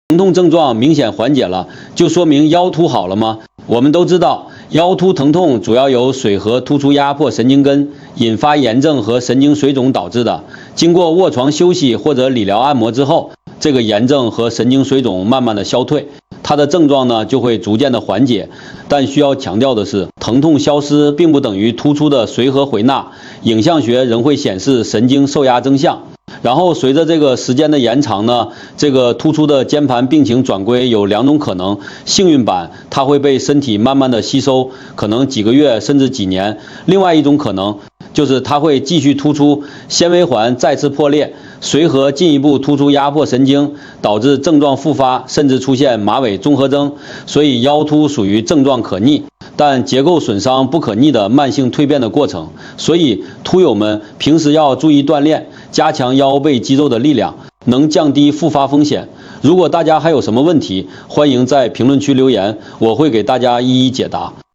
疼痛症状明显缓解了，就说明腰突好了吗？我们都知道，腰突疼痛主要由水合突出压迫神经根，引发炎症和神经水肿导致的。经过卧床休息或者理疗按摩之后，这个炎症和神经水肿慢慢的消退，它的症状呢就会逐渐的缓解。但需要强调的是，疼痛消失并不等于突出的随和回纳，影像学仍会显示神经受压征象。然后随着这个时间的延长呢，这个突出的间盘病情转归有两种可能，幸运版它会被身体慢慢的吸收，可能几个月甚至几年；另外一种可能就是它会继续突出，纤维环再次破裂，随和进一步突出压迫神经，导致症状复发，甚至出现马尾综合征。所以腰突属于症状可逆，但结构损伤不可逆的慢性蜕变的过程。所以突友们平时要注意锻炼，加强腰背肌肉的力量，能降低复发风险。如果大家还有什么问题，欢迎在评论区留言，我会给大家一一解答。